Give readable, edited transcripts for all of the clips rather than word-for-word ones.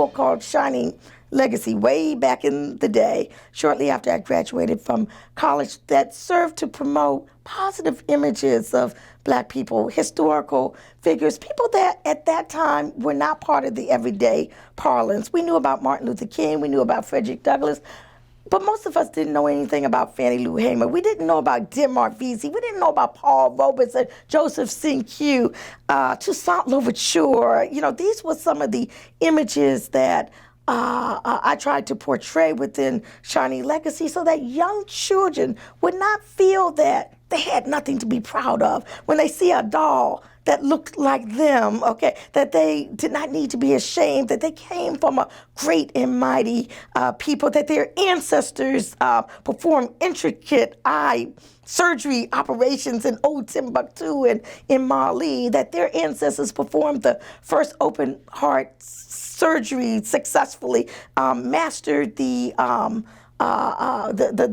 book called Shining Legacy way back in the day, shortly after I graduated from college, that served to promote positive images of Black people, historical figures, people that at that time were not part of the everyday parlance. We knew about Martin Luther King, we knew about Frederick Douglass, but most of us didn't know anything about Fannie Lou Hamer. We didn't know about Denmark Vesey. We didn't know about Paul Robeson, Joseph Cinque, Toussaint Louverture. You know, these were some of the images that I tried to portray within Shining Legacy so that young children would not feel that they had nothing to be proud of when they see a doll that looked like them, okay, that they did not need to be ashamed, that they came from a great and mighty people, that their ancestors performed intricate eye surgery operations in old Timbuktu and in Mali, that their ancestors performed the first open heart surgery successfully, mastered the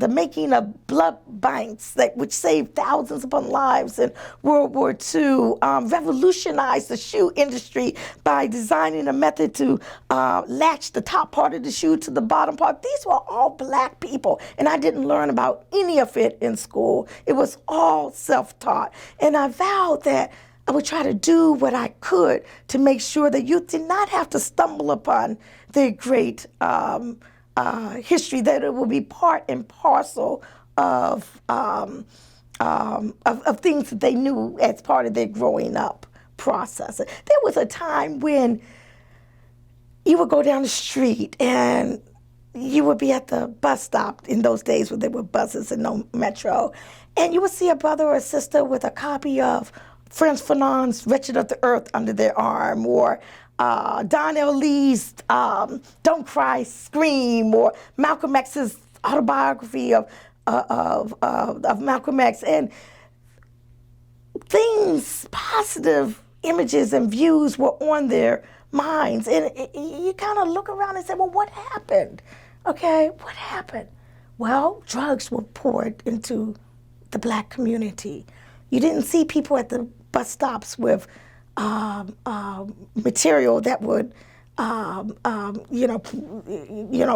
making of blood banks which saved thousands upon lives in World War II, revolutionized the shoe industry by designing a method to latch the top part of the shoe to the bottom part. These were all Black people, and I didn't learn about any of it in school. It was all self-taught, and I vowed that I would try to do what I could to make sure that youth did not have to stumble upon their great history, that it will be part and parcel of things that they knew as part of their growing up process. There was a time when you would go down the street and you would be at the bus stop in those days when there were buses and no metro, and you would see a brother or a sister with a copy of Frantz Fanon's Wretched of the Earth under their arm, or Donnell Lee's Don't Cry, Scream, or Malcolm X's autobiography of Malcolm X, and things, positive images and views were on their minds. And you kind of look around and say, well, what happened? Okay, what happened? Well, drugs were poured into the Black community. You didn't see people at the bus stops with material that would,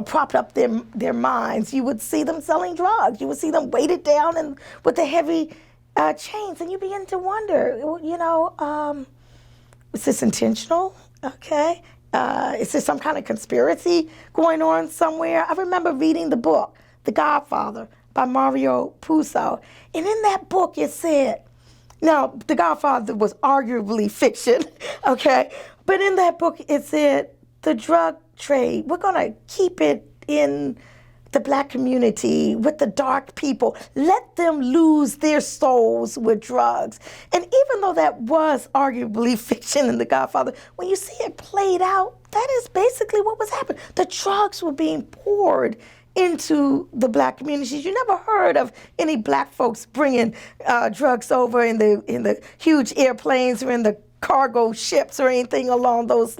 prop up their minds. You would see them selling drugs. You would see them weighted down and with the heavy chains, and you begin to wonder, is this intentional? Okay, is there some kind of conspiracy going on somewhere? I remember reading the book, The Godfather, by Mario Puzo, and in that book it said, now, The Godfather was arguably fiction, okay? But in that book, it said, the drug trade, we're going to keep it in the Black community with the dark people. Let them lose their souls with drugs. And even though that was arguably fiction in The Godfather, when you see it played out, that is basically what was happening. The drugs were being poured into the Black communities. You never heard of any Black folks bringing drugs over in the huge airplanes or in the cargo ships or anything along those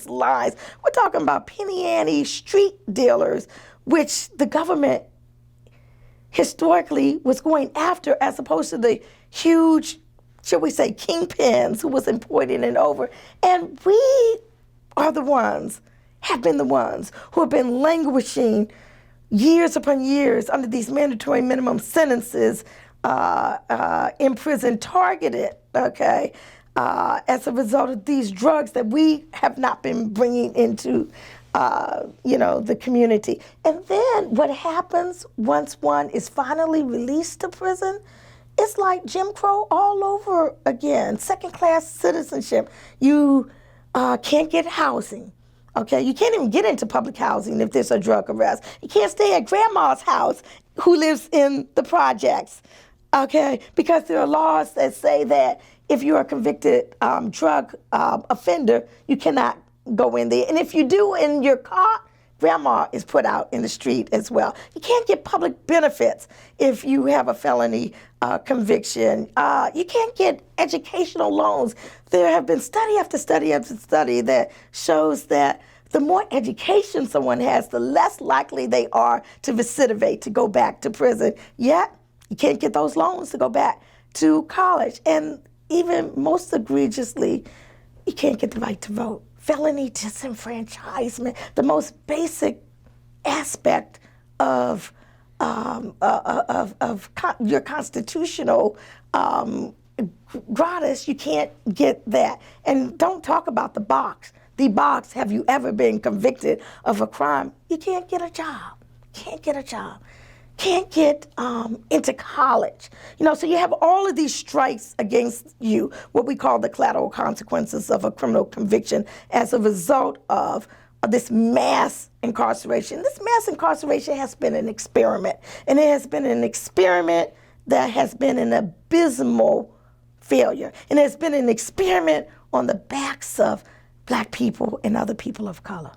lines. We're talking about penny ante street dealers, which the government historically was going after, as opposed to the huge, shall we say, kingpins who was importing it over. And we are the ones, have been the ones, who have been languishing years upon years under these mandatory minimum sentences, imprisoned, targeted, okay, as a result of these drugs that we have not been bringing into, the community. And then what happens once one is finally released to prison, it's like Jim Crow all over again, second-class citizenship. You can't get housing. Okay, you can't even get into public housing if there's a drug arrest. You can't stay at grandma's house who lives in the projects, okay, because there are laws that say that if you're a convicted drug offender, you cannot go in there. And if you do in your car, grandma is put out in the street as well. You can't get public benefits if you have a felony conviction. You can't get educational loans. There have been study after study after study that shows that the more education someone has, the less likely they are to recidivate, to go back to prison. Yet, you can't get those loans to go back to college. And even most egregiously, you can't get the right to vote. Felony disenfranchisement, the most basic aspect of your constitutional gratis, you can't get that. And don't talk about the box. The box, have you ever been convicted of a crime? You can't get a job. Can't get a job. Can't get into college. So you have all of these strikes against you, what we call the collateral consequences of a criminal conviction as a result of this mass incarceration. This mass incarceration has been an experiment, and it has been an experiment that has been an abysmal failure, and it's been an experiment on the backs of Black people and other people of color.